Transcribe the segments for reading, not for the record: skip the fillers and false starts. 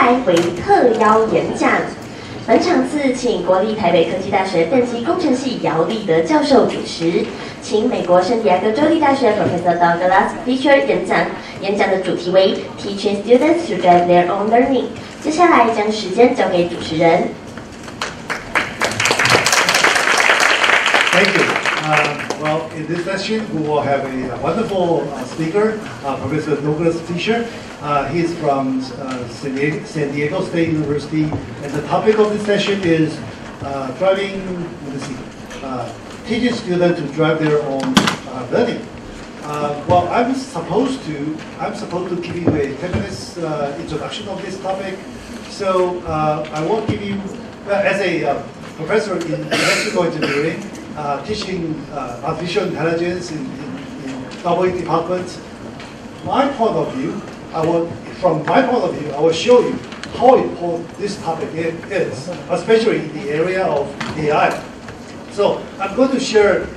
来为特邀演讲。本场次请国立台北科技大学电机工程系姚立德教授主持，请美国圣地亚哥州立大学 Prof.Douglas feature 演讲。演讲的主题为 Teaching Students to Drive Their Own Learning。接下来将时间交给主持人。Thank you. Well, in this session, we will have a wonderful speaker, Professor Douglas Fisher. He's from San Diego State University, and the topic of this session is teaching students to drive their own learning. Well, I'm supposed to give you a 10 minutes introduction of this topic. So I will give you, as a professor in electrical engineering, teaching artificial intelligence in double department. From my point of view, I will show you how important this topic is, especially in the area of AI. So I'm going to share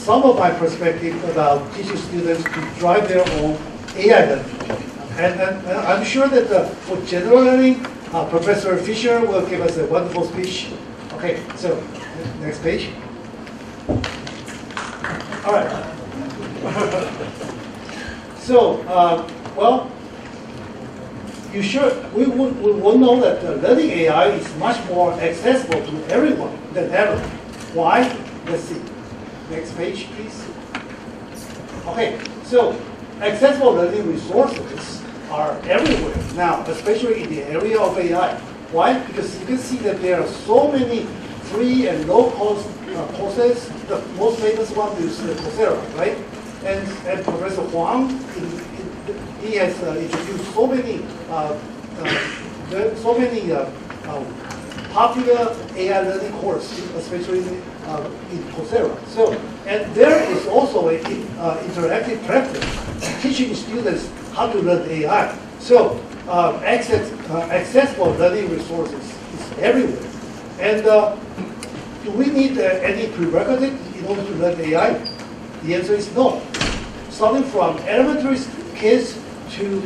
some of my perspective about teaching students to drive their own AI learning. And I'm sure that for general learning, Professor Fisher will give us a wonderful speech. Okay, so next page. All right. So, well, we will know that learning AI is much more accessible to everyone than ever. Why? Let's see. Next page, please. Okay, so accessible learning resources are everywhere now, especially in the area of AI. Why? Because you can see that there are so many free and low-cost courses. The most famous one is Coursera, right? And Professor Huang, he has introduced so many popular AI learning courses, especially in Coursera. So, and there is also an interactive platform teaching students how to learn AI. So, accessible learning resources is everywhere. And do we need any prerequisite in order to learn AI? The answer is no. Starting from elementary kids to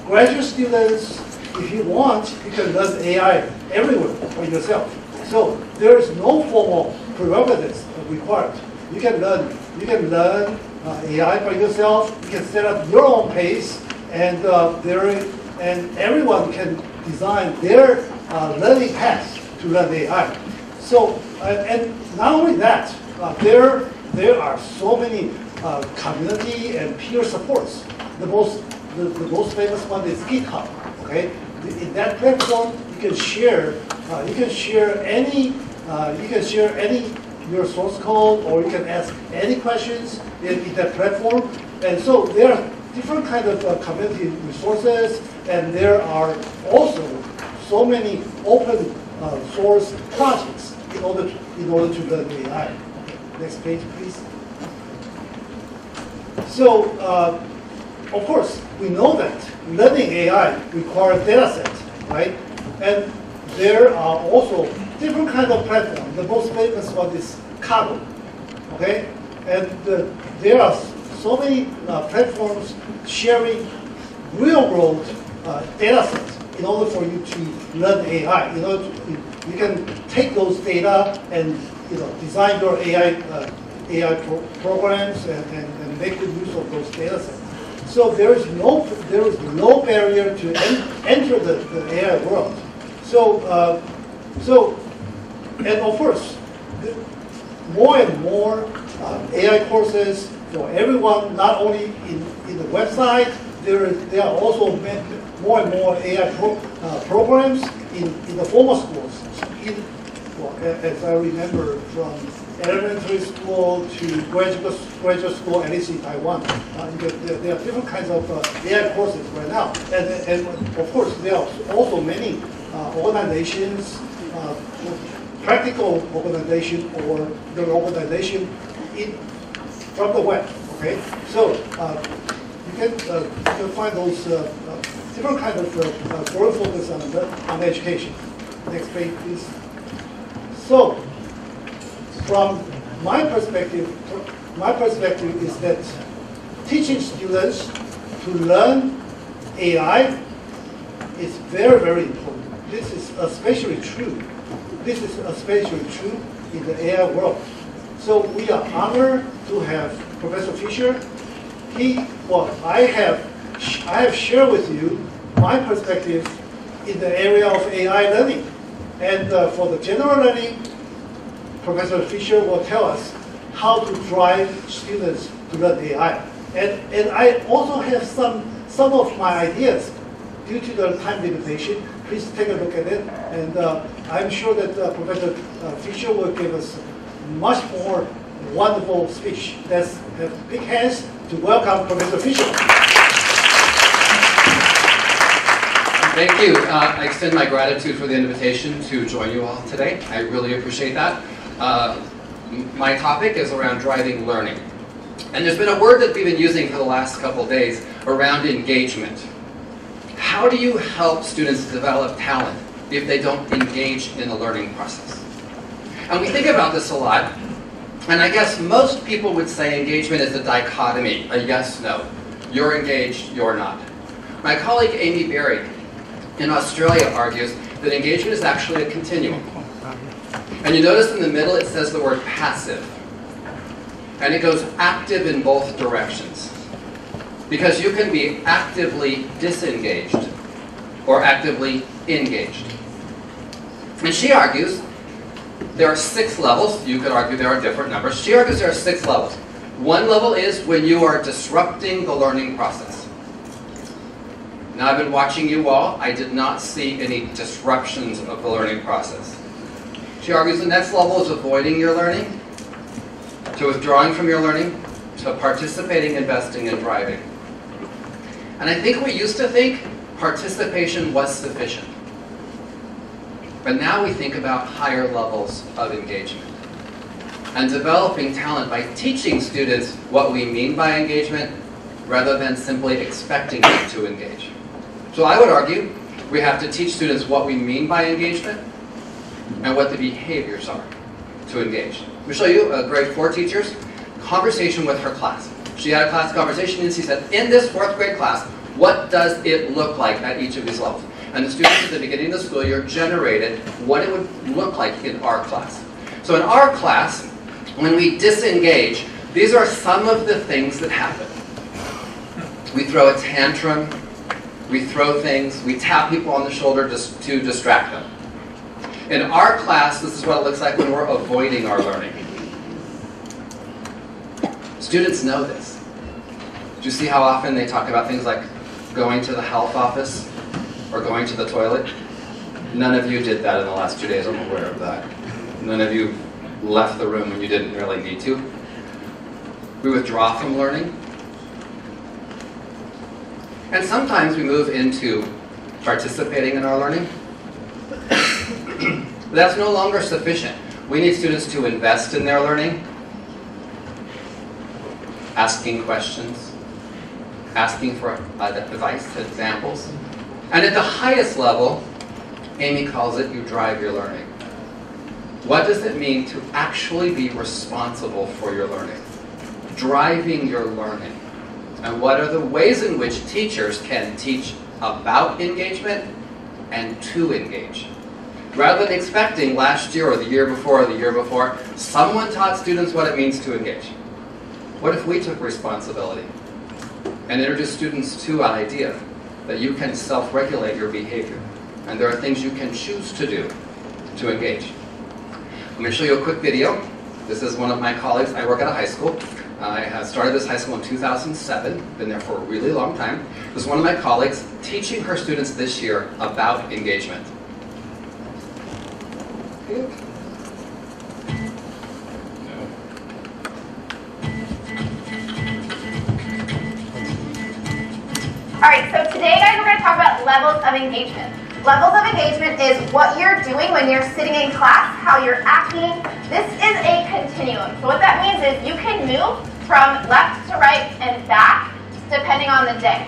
graduate students, if you want, you can learn AI everywhere for yourself. So there is no formal prerequisites required. You can learn AI by yourself. You can set up your own pace, and everyone can design their learning path to learn AI. So and not only that, there are so many community and peer supports. The most famous one is GitHub. Okay, in that platform you can share any your source code, or you can ask any questions in that platform. And so there are different kind of community resources, and there are also so many open source projects in order to learn AI. Okay, next page, please. So, of course, we know that learning AI requires data sets, right? And there are also different kinds of platforms. The most famous one is Kaggle, okay? And there are so many platforms sharing real-world data sets in order for you to learn AI. You can take those data and design your AI programs and make good use of those data sets. So there is no barrier to enter the AI world. So and of course, more and more AI courses for everyone. Not only in the website, there are also more and more AI programs in the formal schools. As I remember, from elementary school to graduate school, at least in Taiwan, there are different kinds of AI courses right now. And of course, there are also many organizations, practical organization, or the organization from the web. Okay, so you can find those different kinds of foreign focus on education. Next page, please. So, from my perspective is that teaching students to learn AI is very, very important. This is especially true. This is especially true in the AI world. So we are honored to have Professor Fisher. I have shared with you my perspective in the area of AI learning. And for the general learning, Professor Fisher will tell us how to drive students to learn AI. And I also have some of my ideas due to the time limitation. Please take a look at it. And I'm sure that Professor Fisher will give us much more wonderful speech. Let's have big hands to welcome Professor Fisher. Thank you. I extend my gratitude for the invitation to join you all today. I really appreciate that. My topic is around driving learning. And there's been a word that we've been using for the last couple days around engagement. How do you help students develop talent if they don't engage in the learning process? And we think about this a lot. And I guess most people would say engagement is a dichotomy, a yes-no. You're engaged, you're not. My colleague Amy Berry in Australia argues that engagement is actually a continuum. And you notice in the middle it says the word passive. And it goes active in both directions. Because you can be actively disengaged or actively engaged. And she argues there are 6 levels. You could argue there are different numbers. She argues there are 6 levels. One level is when you are disrupting the learning process. Now, I've been watching you all. I did not see any disruptions of the learning process. She argues the next level is avoiding your learning, to withdrawing from your learning, to participating, investing, and driving. And I think we used to think participation was sufficient. But now we think about higher levels of engagement and developing talent by teaching students what we mean by engagement rather than simply expecting them to engage. So I would argue we have to teach students what we mean by engagement and what the behaviors are to engage. Let me show you a grade 4 teacher's conversation with her class. She had a class conversation and she said, in this 4th grade class, what does it look like at each of these levels? And the students at the beginning of the school year generated what it would look like in our class. So in our class, when we disengage, these are some of the things that happen. We throw a tantrum, we throw things, we tap people on the shoulder just to distract them. In our class, this is what it looks like when we're avoiding our learning. Students know this. Do you see how often they talk about things like going to the health office or going to the toilet? None of you did that in the last 2 days, I'm aware of that. None of you left the room when you didn't really need to. We withdraw from learning. And sometimes we move into participating in our learning. But that's no longer sufficient. We need students to invest in their learning, asking questions, asking for advice, examples. And at the highest level, Amy calls it you drive your learning. What does it mean to actually be responsible for your learning? Driving your learning. And what are the ways in which teachers can teach about engagement and to engage? Rather than expecting last year or the year before, someone taught students what it means to engage. What if we took responsibility and introduced students to an idea that you can self-regulate your behavior and there are things you can choose to do to engage? I'm going to show you a quick video. This is one of my colleagues. I work at a high school. I started this high school in 2007, been there for a really long time. This is one of my colleagues teaching her students this year about engagement. Alright, so today guys we're going to talk about levels of engagement. Levels of engagement is what you're doing when you're sitting in class, how you're acting. This is a continuum. So what that means is you can move from left to right and back depending on the day.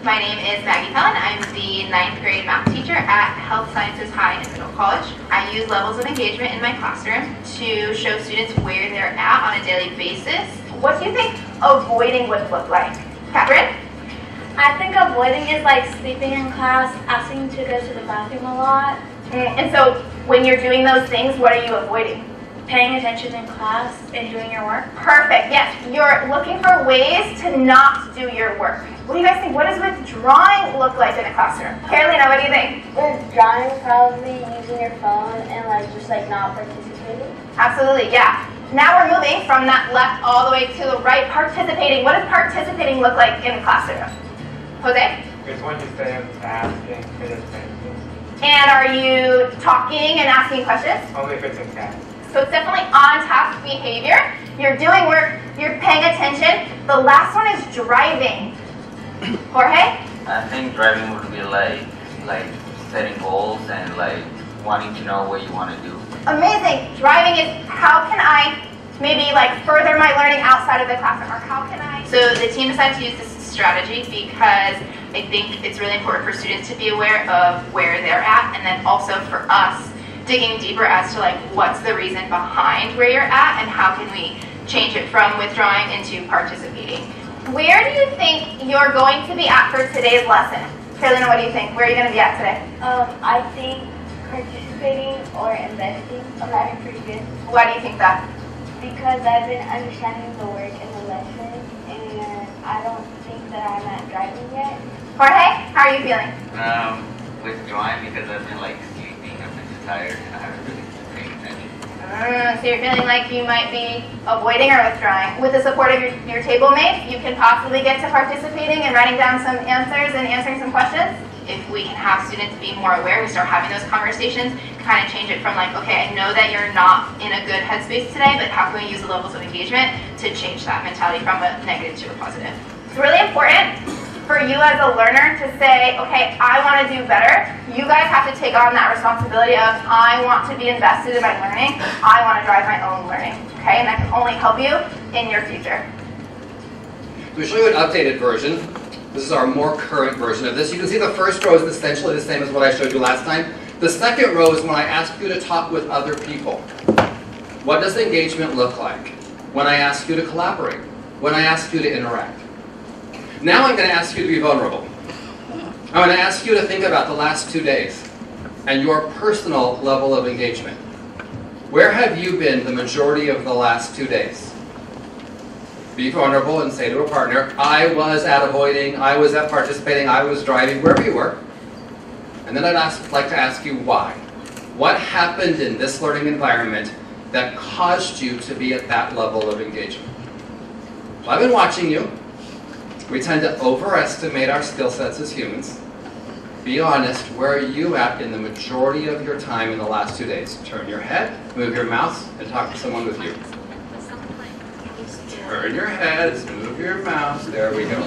My name is Maggie Pellin. I'm the 9th grade math teacher at Health Sciences High and Middle College. I use levels of engagement in my classroom to show students where they're at on a daily basis. What do you think avoiding would look like? Catherine? I think avoiding is like sleeping in class, asking to go to the bathroom a lot. And so when you're doing those things, what are you avoiding? Paying attention in class and doing your work. Perfect, yes. You're looking for ways to not do your work. What do you guys think? What does withdrawing look like in a classroom? Carolina, what do you think? Withdrawing, probably using your phone and like just like not participating. Absolutely, yeah. Now we're moving from that left all the way to the right, participating. What does participating look like in a classroom? Jose? It's when you stay and asking, pay attention. And are you talking and asking questions? Only if it's in class. So it's definitely on-task behavior. You're doing work, you're paying attention. The last one is driving. Jorge? I think driving would be like setting goals and like wanting to know what you want to do. Amazing. Driving is how can I maybe like further my learning outside of the classroom, or how can I? So the team decided to use this strategy because I think it's really important for students to be aware of where they're at, and then also for us digging deeper as to like what's the reason behind where you're at and how can we change it from withdrawing into participating. Where do you think you're going to be at for today's lesson? Carolina, what do you think? Where are you going to be at today? I think participating or investing. I'm having pretty good. Why do you think that? Because I've been understanding the work in the lesson, and I don't think that I'm at driving yet. Jorge, how are you feeling? Withdrawing because I've been like sleeping, I've been tired, and I haven't really been paying attention. So you're feeling like you might be avoiding or withdrawing. With the support of your table mates, you can possibly get to participating and writing down some answers and answering some questions. If we can have students be more aware, we start having those conversations, kind of change it from like, okay, I know that you're not in a good headspace today, but how can we use the levels of engagement to change that mentality from a negative to a positive? It's really important for you as a learner to say, okay, I want to do better. You guys have to take on that responsibility of, I want to be invested in my learning. I want to drive my own learning, okay? And that can only help you in your future. We show you an updated version. This is our more current version of this. You can see the first row is essentially the same as what I showed you last time. The second row is when I ask you to talk with other people. What does engagement look like? When I ask you to collaborate. When I ask you to interact. Now I'm going to ask you to be vulnerable. I'm going to ask you to think about the last 2 days and your personal level of engagement. Where have you been the majority of the last 2 days? Be vulnerable and say to a partner, I was at avoiding, I was at participating, I was driving, wherever you were. And then I'd like to ask you why. What happened in this learning environment that caused you to be at that level of engagement? So I've been watching you. We tend to overestimate our skill sets as humans. Be honest, where are you at in the majority of your time in the last 2 days? Turn your head, move your mouse, and talk to someone with you. Turn your head, move your mouse, there we go.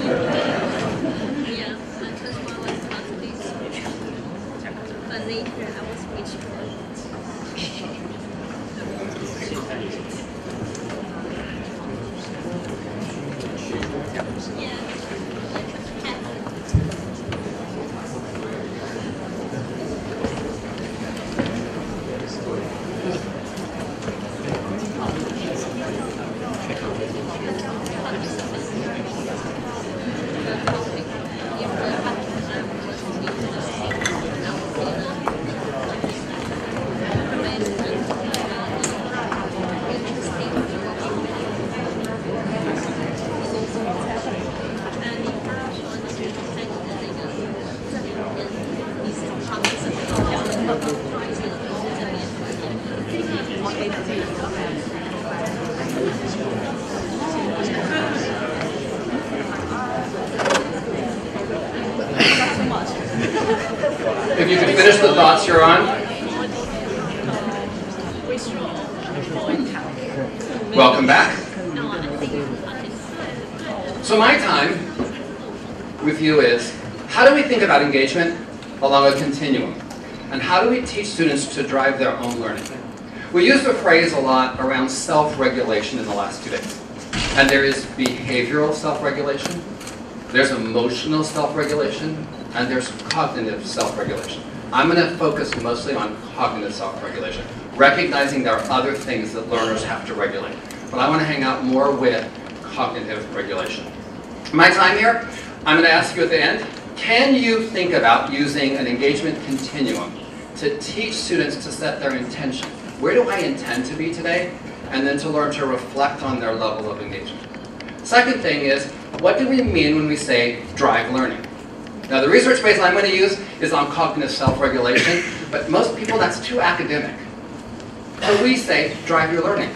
If you could finish the thoughts you're on. Welcome back. So my time with you is, how do we think about engagement along a continuum? And how do we teach students to drive their own learning? We use the phrase a lot around self-regulation in the last 2 days. And there is behavioral self-regulation, there's emotional self-regulation, and there's cognitive self-regulation. I'm going to focus mostly on cognitive self-regulation, recognizing there are other things that learners have to regulate. But I want to hang out more with cognitive regulation. My time here, I'm going to ask you at the end, can you think about using an engagement continuum to teach students to set their intention? Where do I intend to be today? And then to learn to reflect on their level of engagement. Second thing is, what do we mean when we say drive learning? Now the research base I'm going to use is on cognitive self-regulation, but most people that's too academic. So we say drive your learning.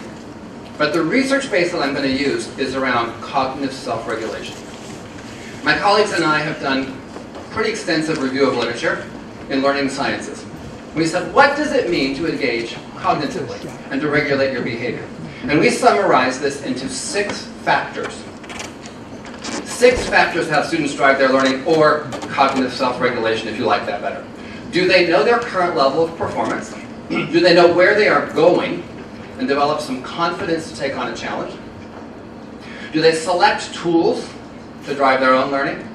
But the research base that I'm going to use is around cognitive self-regulation. My colleagues and I have done pretty extensive review of literature in learning sciences. We said, what does it mean to engage cognitively and to regulate your behavior? And we summarized this into 6 factors. 6 factors to have students drive their learning, or cognitive self-regulation if you like that better. Do they know their current level of performance? Do they know where they are going and develop some confidence to take on a challenge? Do they select tools to drive their own learning?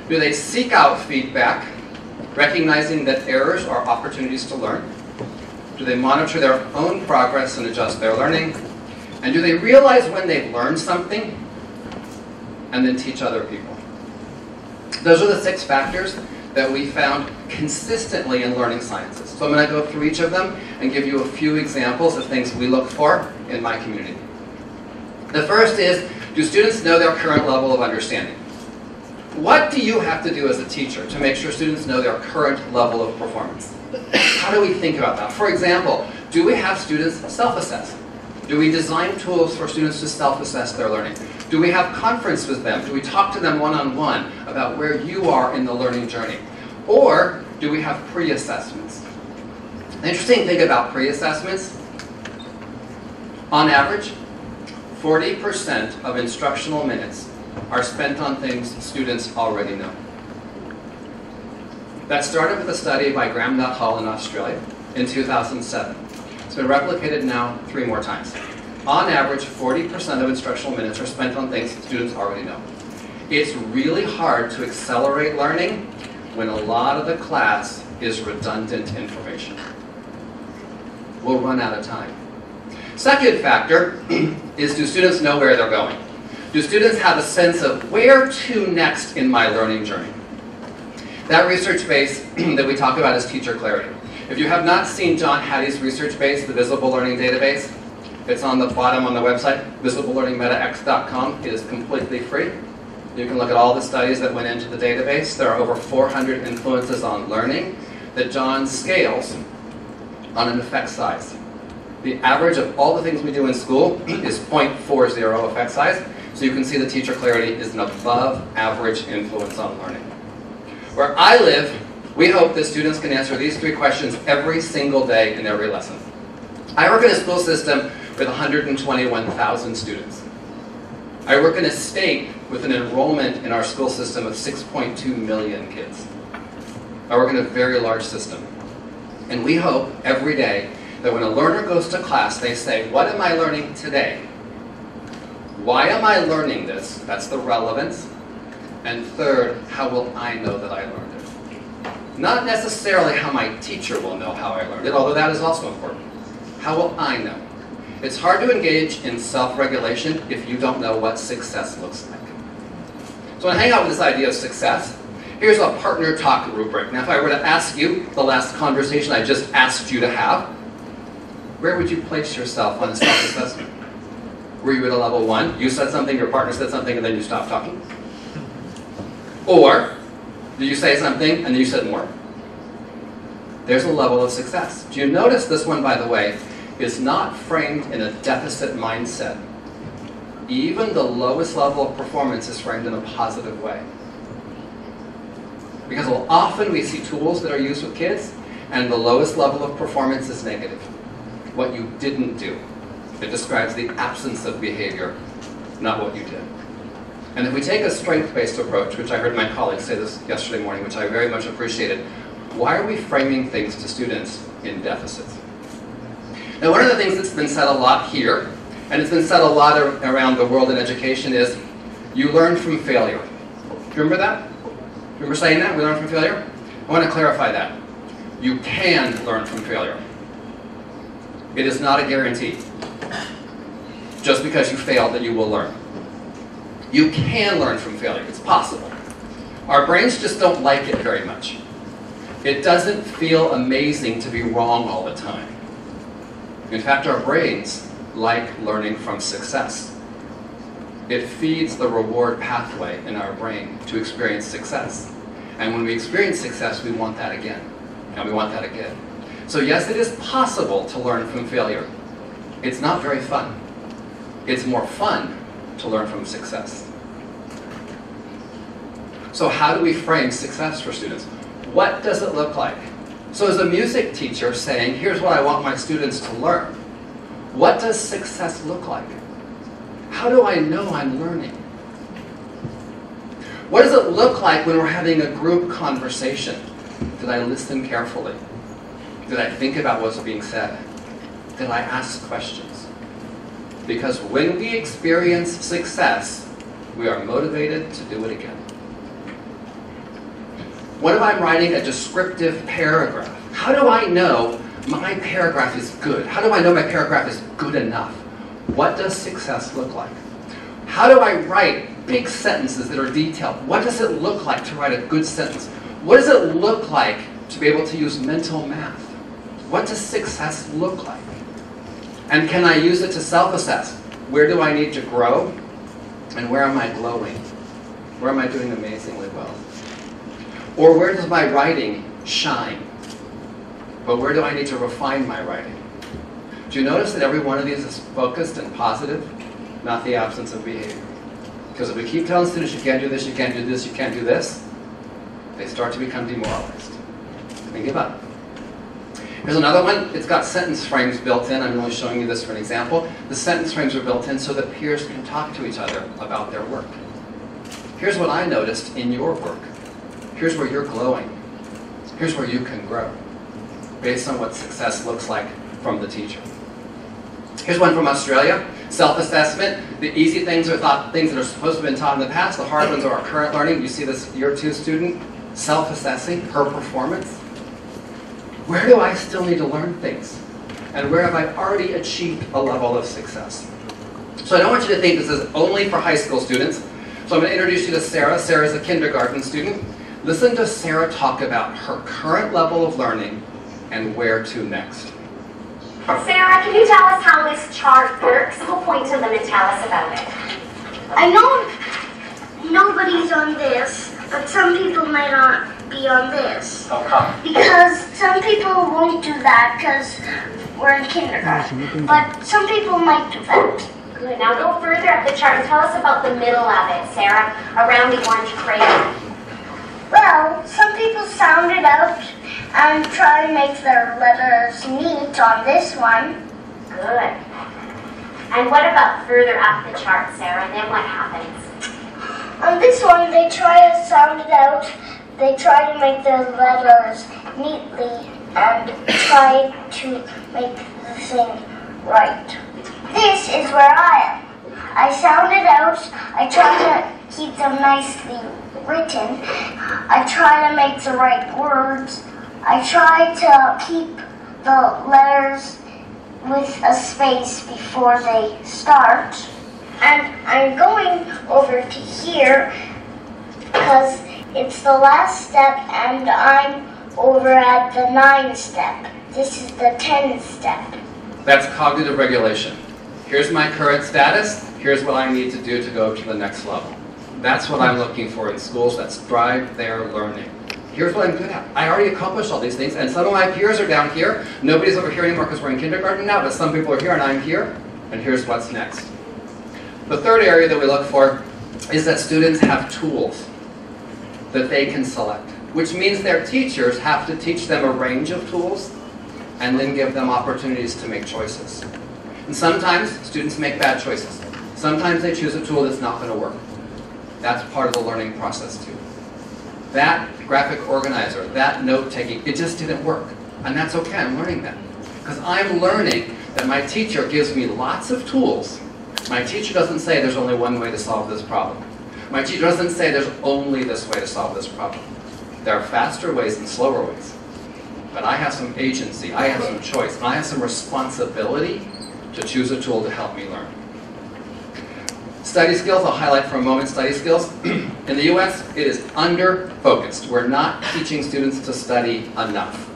Do they seek out feedback, recognizing that errors are opportunities to learn? Do they monitor their own progress and adjust their learning? And do they realize when they've learned something and then teach other people? Those are the 6 factors that we found consistently in learning sciences. So I'm going to go through each of them and give you a few examples of things we look for in my community. The first is, do students know their current level of understanding? What do you have to do as a teacher to make sure students know their current level of performance? How do we think about that? For example, do we have students self-assess? Do we design tools for students to self-assess their learning? Do we have conference with them? Do we talk to them one-on-one about where you are in the learning journey? Or do we have pre-assessments? The interesting thing about pre-assessments, on average, 40% of instructional minutes are spent on things students already know. That started with a study by Graham Nuttall in Australia in 2007. It's been replicated now 3 more times. On average, 40% of instructional minutes are spent on things students already know. It's really hard to accelerate learning when a lot of the class is redundant information. We'll run out of time. Second factor is, do students know where they're going? Do students have a sense of where to next in my learning journey? That research base that we talk about is teacher clarity. If you have not seen John Hattie's research base, the Visible Learning Database, it's on the bottom on the website, visiblelearningmetax.com. It is completely free. You can look at all the studies that went into the database. There are over 400 influences on learning that John scales on an effect size. The average of all the things we do in school is 0.40 effect size. So you can see the teacher clarity is an above average influence on learning. Where I live, we hope that students can answer these 3 questions every single day in every lesson. I work in a school system with 121,000 students. I work in a state with an enrollment in our school system of 6.2 million kids. I work in a very large system. And we hope every day that when a learner goes to class, they say, what am I learning today? Why am I learning this? That's the relevance. And third, how will I know that I learned it? Not necessarily how my teacher will know how I learned it, although that is also important. How will I know? It's hard to engage in self-regulation if you don't know what success looks like. So I hang out with this idea of success. Here's a partner talk rubric. Now if I were to ask you the last conversation I just asked you to have, where would you place yourself on a self-assessment? Were you at a level 1? You said something, your partner said something, and then you stopped talking? Or did you say something and then you said more? There's a level of success. Do you notice this one, by the way, is not framed in a deficit mindset. Even the lowest level of performance is framed in a positive way. Because often we see tools that are used with kids, and the lowest level of performance is negative. What you didn't do. It describes the absence of behavior, not what you did. And if we take a strength-based approach, which I heard my colleagues say this yesterday morning, which I very much appreciated, why are we framing things to students in deficits? Now, one of the things that's been said a lot here, and it's been said a lot around the world in education, is you learn from failure. Do you remember that? Remember saying that? We learn from failure? I want to clarify that. You can learn from failure. It is not a guarantee. Just because you failed that you will learn. You can learn from failure. It's possible. Our brains just don't like it very much. It doesn't feel amazing to be wrong all the time. In fact, our brains like learning from success. It feeds the reward pathway in our brain to experience success. And when we experience success, we want that again. And we want that again. So yes, it is possible to learn from failure. It's not very fun. It's more fun to learn from success. So how do we frame success for students? What does it look like? So as a music teacher saying, here's what I want my students to learn, what does success look like? How do I know I'm learning? What does it look like when we're having a group conversation? Did I listen carefully? Did I think about what's being said? Did I ask questions? Because when we experience success, we are motivated to do it again. What if I'm writing a descriptive paragraph? How do I know my paragraph is good? How do I know my paragraph is good enough? What does success look like? How do I write big sentences that are detailed? What does it look like to write a good sentence? What does it look like to be able to use mental math? What does success look like? And can I use it to self-assess? Where do I need to grow? And where am I glowing? Where am I doing amazingly well? Or where does my writing shine? But where do I need to refine my writing? Do you notice that every one of these is focused and positive, not the absence of behavior? Because if we keep telling students, you can't do this, you can't do this, you can't do this, they start to become demoralized. They give up. Here's another one. It's got sentence frames built in. I'm only showing you this for an example. The sentence frames are built in so that peers can talk to each other about their work. Here's what I noticed in your work. Here's where you're glowing. Here's where you can grow, based on what success looks like from the teacher. Here's one from Australia. Self-assessment. The easy things are things that are supposed to have been taught in the past. The hard ones are our current learning. You see this year 2 student self-assessing her performance. Where do I still need to learn things? And where have I already achieved a level of success? So I don't want you to think this is only for high school students. So I'm going to introduce you to Sarah. Sarah is a kindergarten student. Listen to Sarah talk about her current level of learning and where to next. Sarah, can you tell us how this chart works? We'll point to them and tell us about it. I know nobody's on this, but some people might not be on this. How come? Because some people won't do that because we're in kindergarten. But some people might do that. Good. Now go further up the chart and tell us about the middle of it, Sarah, around the orange crayon. Well, some people sound it out and try to make their letters meet on this one. Good. And what about further up the chart, Sarah? And then what happens? On this one, they try to sound it out. They try to make their letters neatly and try to make the thing right. This is where I am. I sound it out. I try to keep them nicely written. I try to make the right words. I try to keep the letters with a space before they start. And I'm going over to here because it's the last step and I'm over at the 9 step. This is the 10 step. That's cognitive regulation. Here's my current status. Here's what I need to do to go to the next level. That's what I'm looking for in schools. That's drive their learning. Here's what I'm good at. I already accomplished all these things, and some of my peers are down here. Nobody's over here anymore because we're in kindergarten now, but some people are here and I'm here, and here's what's next. The third area that we look for is that students have tools that they can select, which means their teachers have to teach them a range of tools and then give them opportunities to make choices. And sometimes students make bad choices. Sometimes they choose a tool that's not going to work. That's part of the learning process too. That graphic organizer, that note-taking, it just didn't work. And that's okay, I'm learning that. Because I'm learning that my teacher gives me lots of tools. My teacher doesn't say there's only one way to solve this problem. My teacher doesn't say there's only this way to solve this problem. There are faster ways and slower ways. But I have some agency, I have some choice, and I have some responsibility to choose a tool to help me learn. Study skills, I'll highlight for a moment study skills. In the US, it is under-focused. We're not teaching students to study enough.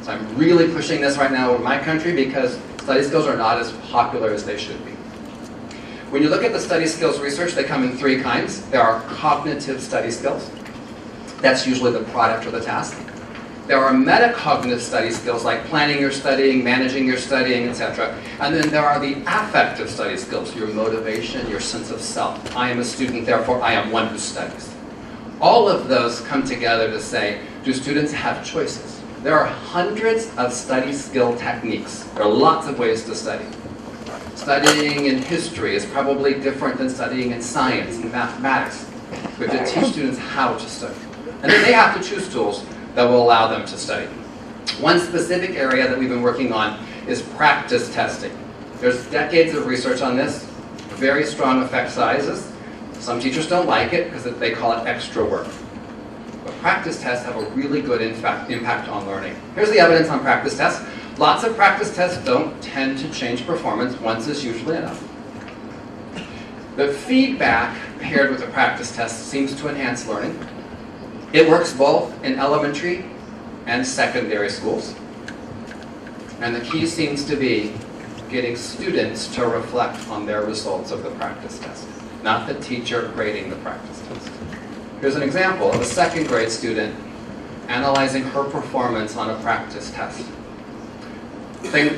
So I'm really pushing this right now in my country because study skills are not as popular as they should be. When you look at the study skills research, they come in three kinds. There are cognitive study skills. That's usually the product or the task. There are metacognitive study skills like planning your studying, managing your studying, etc. And then there are the affective study skills, your motivation, your sense of self. I am a student, therefore I am one who studies. All of those come together to say, do students have choices? There are hundreds of study skill techniques. There are lots of ways to study. Studying in history is probably different than studying in science and mathematics. We have to teach students how to study. And then they have to choose tools that will allow them to study. One specific area that we've been working on is practice testing. There's decades of research on this, very strong effect sizes. Some teachers don't like it because they call it extra work. But practice tests have a really good impact on learning. Here's the evidence on practice tests. Lots of practice tests don't tend to change performance. Once is usually enough. The feedback paired with a practice test seems to enhance learning. It works both in elementary and secondary schools. And the key seems to be getting students to reflect on their results of the practice test, not the teacher grading the practice test. Here's an example of a second grade student analyzing her performance on a practice test.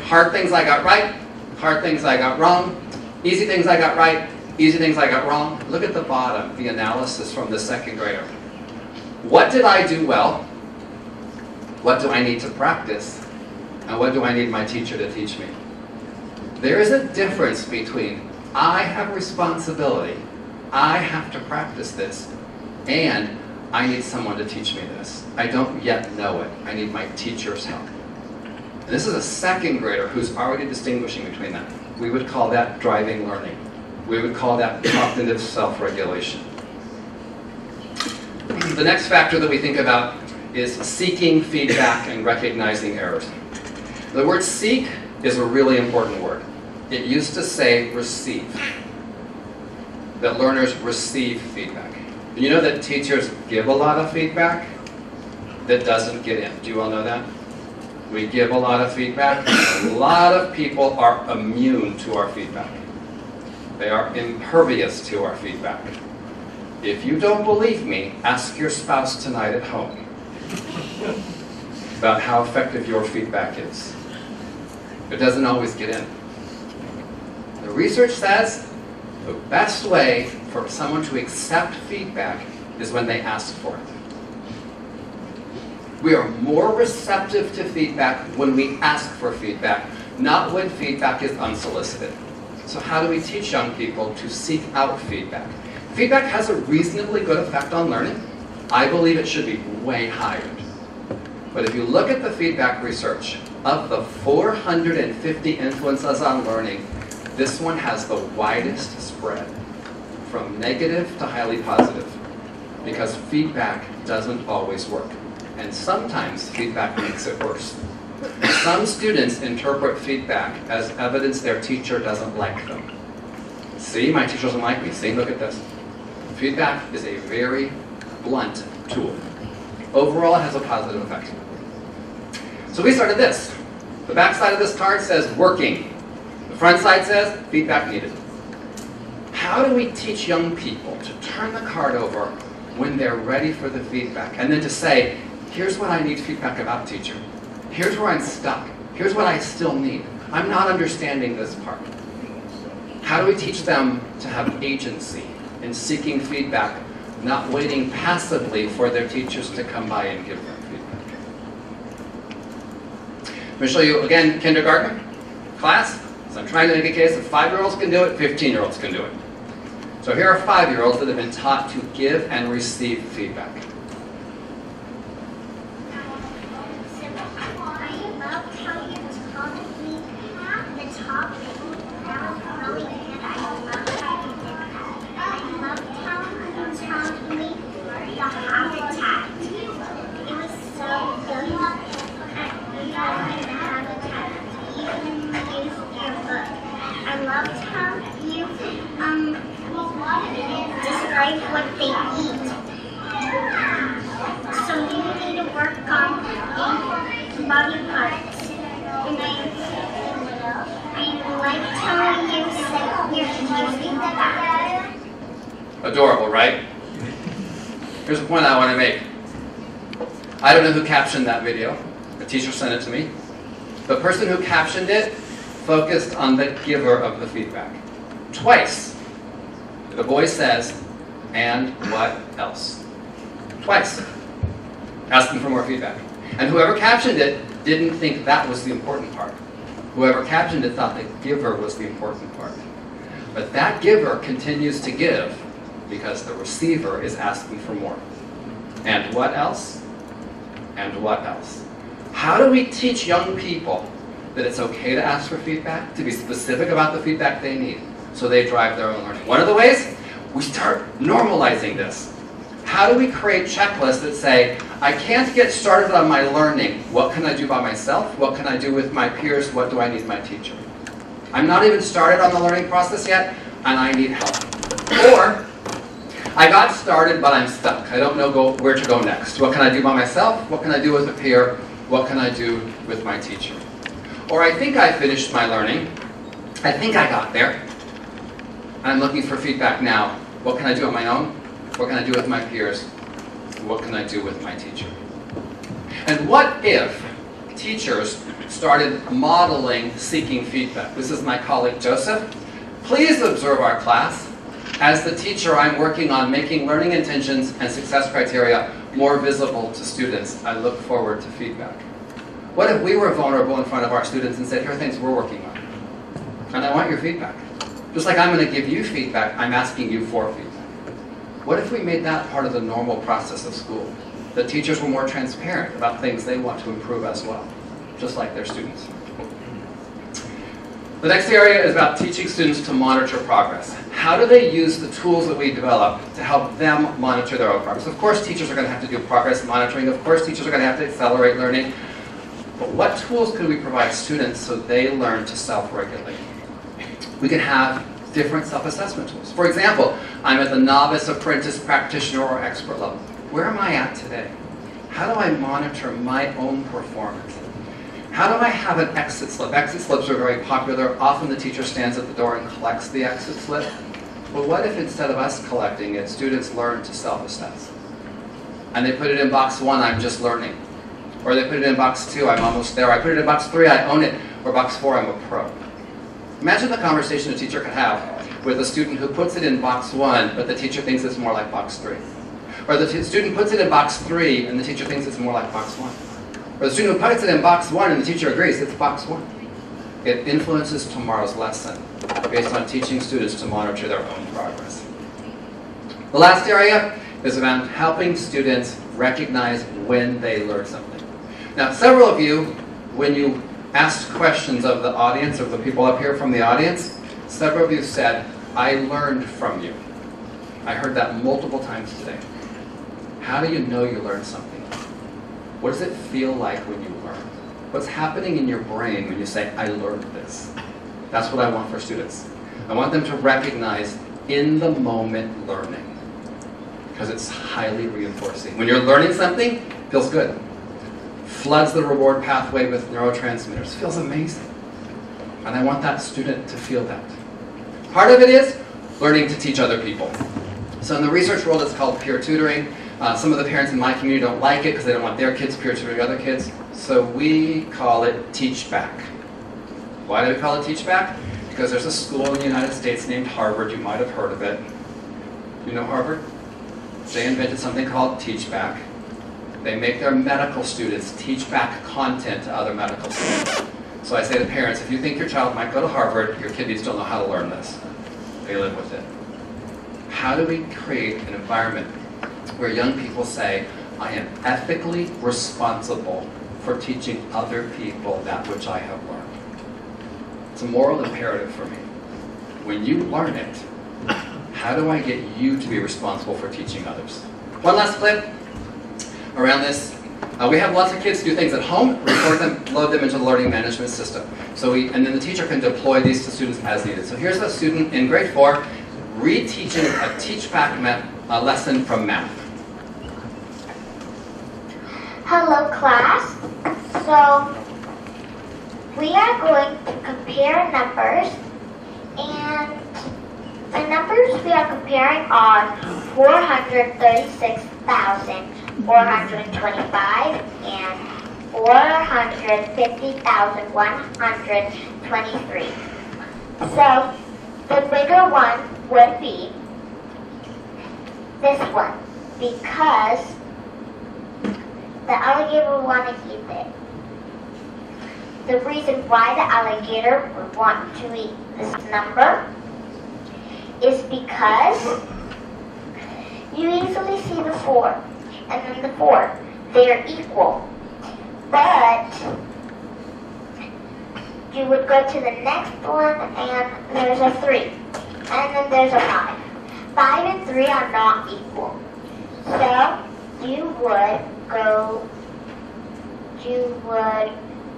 Hard things I got right, hard things I got wrong, easy things I got right, easy things I got wrong. Look at the bottom, the analysis from the second grader. What did I do well? What do I need to practice? And what do I need my teacher to teach me? There is a difference between I have responsibility, I have to practice this, and I need someone to teach me this. I don't yet know it. I need my teacher's help. And this is a second grader who's already distinguishing between that. We would call that driving learning. We would call that cognitive self-regulation. The next factor that we think about is seeking feedback and recognizing errors. The word seek is a really important word. It used to say receive, that learners receive feedback. You know that teachers give a lot of feedback that doesn't get in. Do you all know that? We give a lot of feedback. A lot of people are immune to our feedback. They are impervious to our feedback. If you don't believe me, ask your spouse tonight at home about how effective your feedback is. It doesn't always get in. The research says the best way for someone to accept feedback is when they ask for it. We are more receptive to feedback when we ask for feedback, not when feedback is unsolicited. So how do we teach young people to seek out feedback? Feedback has a reasonably good effect on learning. I believe it should be way higher. But if you look at the feedback research, of the 450 influences on learning, this one has the widest spread, from negative to highly positive, because feedback doesn't always work. And sometimes feedback makes it worse. Some students interpret feedback as evidence their teacher doesn't like them. See, my teacher doesn't like me. See, look at this. Feedback is a very blunt tool. Overall, it has a positive effect. So we started this. The back side of this card says working. The front side says feedback needed. How do we teach young people to turn the card over when they're ready for the feedback? And then to say, here's what I need feedback about, teacher. Here's where I'm stuck. Here's what I still need. I'm not understanding this part. How do we teach them to have agency in seeking feedback, not waiting passively for their teachers to come by and give them feedback? I'm going to show you, again, kindergarten class. So I'm trying to make a case that 5-year-olds can do it, 15-year-olds can do it. So here are 5-year-olds that have been taught to give and receive feedback. Describe what they eat. body parts. And I like telling you that you're using the bathroom. Adorable, right? Here's a point I want to make. I don't know who captioned that video. The teacher sent it to me. The person who captioned it focused on the giver of the feedback. Twice, the boy says, "And what else?" Twice, asking for more feedback. And whoever captioned it didn't think that was the important part. Whoever captioned it thought the giver was the important part. But that giver continues to give because the receiver is asking for more. And what else? And what else? How do we teach young people that it's okay to ask for feedback, to be specific about the feedback they need, so they drive their own learning? One of the ways, we start normalizing this. How do we create checklists that say, I can't get started on my learning. What can I do by myself? What can I do with my peers? What do I need my teacher? I'm not even started on the learning process yet, and I need help. Or, I got started, but I'm stuck. I don't know where to go next. What can I do by myself? What can I do with a peer? What can I do with my teacher? Or I think I finished my learning. I think I got there. I'm looking for feedback now. What can I do on my own? What can I do with my peers? What can I do with my teacher? And what if teachers started modeling seeking feedback? This is my colleague Joseph. Please observe our class. As the teacher, I'm working on making learning intentions and success criteria more visible to students. I look forward to feedback. What if we were vulnerable in front of our students and said, here are things we're working on, and I want your feedback. Just like I'm going to give you feedback, I'm asking you for feedback. What if we made that part of the normal process of school? That teachers were more transparent about things they want to improve as well, just like their students. The next area is about teaching students to monitor progress. How do they use the tools that we develop to help them monitor their own progress? Of course, teachers are going to have to do progress monitoring. Of course, teachers are going to have to accelerate learning. But what tools could we provide students so they learn to self-regulate? We can have different self-assessment tools. For example, I'm at the novice, apprentice, practitioner, or expert level. Where am I at today? How do I monitor my own performance? How do I have an exit slip? Exit slips are very popular. Often the teacher stands at the door and collects the exit slip. But what if instead of us collecting it, students learn to self-assess? And they put it in box 1, I'm just learning. Or they put it in box 2, I'm almost there. I put it in box 3, I own it. Or box 4, I'm a pro. Imagine the conversation a teacher could have with a student who puts it in box 1, but the teacher thinks it's more like box 3. Or the student puts it in box 3, and the teacher thinks it's more like box 1. Or the student who puts it in box 1, and the teacher agrees it's box 1. It influences tomorrow's lesson based on teaching students to monitor their own progress. The last area is about helping students recognize when they learn something. Now, several of you, when you asked questions of the audience, of the people up here from the audience, several of you said, I learned from you. I heard that multiple times today. How do you know you learned something? What does it feel like when you learn? What's happening in your brain when you say, I learned this? That's what I want for students. I want them to recognize in-the-moment learning, because it's highly reinforcing. When you're learning something, it feels good. Floods the reward pathway with neurotransmitters. It feels amazing. And I want that student to feel that. Part of it is learning to teach other people. So in the research world, it's called peer tutoring. Some of the parents in my community don't like it because they don't want their kids peer tutoring other kids. So we call it teach back. Why do we call it teach back? Because there's a school in the United States named Harvard. You might have heard of it. You know Harvard? They invented something called teach back. They make their medical students teach back content to other medical students. So I say to parents, if you think your child might go to Harvard, your kid needs to know how to learn this. They live with it. How do we create an environment where young people say, I am ethically responsible for teaching other people that which I have learned? It's a moral imperative for me. When you learn it, how do I get you to be responsible for teaching others? One last clip around this. We have lots of kids do things at home, record them, load them into the learning management system. And then the teacher can deploy these to students as needed. So here's a student in grade 4 reteaching a teach-back lesson from math. Hello, class. So we are going to compare numbers, and the numbers we are comparing are 436,425 and 450,123. So the bigger one would be this one, because the alligator would want to eat it. The reason why the alligator would want to eat this number is because you easily see the 4 and then the 4. They are equal. But you would go to the next one and there's a 3. And then there's a 5. 5 and 3 are not equal. So you would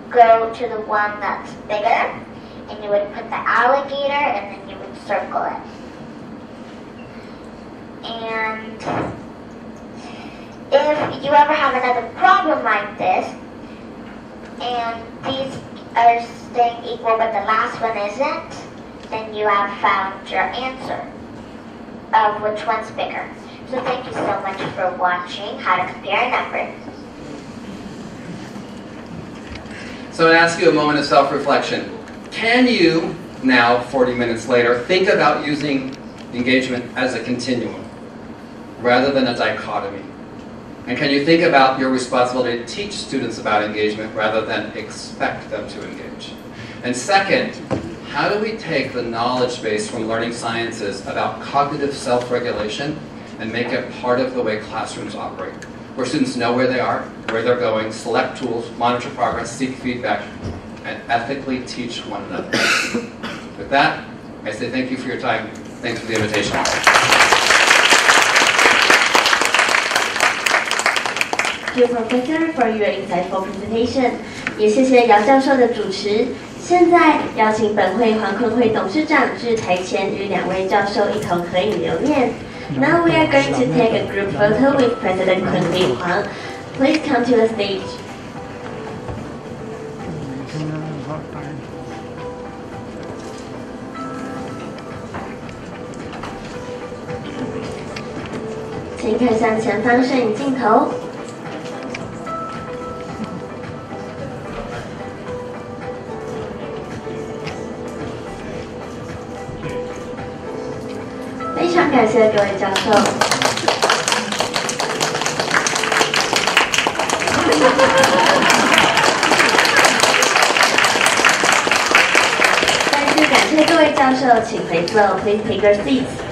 go to the one that's bigger, and you would put the alligator, and then you would circle it. And if you ever have another problem like this, and these are staying equal but the last one isn't, then you have found your answer of which one's bigger. So thank you so much for watching how to compare numbers. So I ask you a moment of self-reflection. Can you, now 40 minutes later, think about using engagement as a continuum rather than a dichotomy? And can you think about your responsibility to teach students about engagement rather than expect them to engage? And second, how do we take the knowledge base from learning sciences about cognitive self-regulation and make it part of the way classrooms operate, where students know where they are, where they're going, select tools, monitor progress, seek feedback, and ethically teach one another? With that, I say thank you for your time. Thanks for the invitation. Thank you, Professor, for your insightful presentation. 也谢谢姚教授的主持。现在邀请本会黄坤辉董事长至台前与2位教授一同合影留念。Now we are going to take a group photo with President Kunhui Huang. Please come to the stage. Please 看向前方摄影镜头。非常感谢各位教授。再次感谢各位教授，请回座 ，Please take your seats.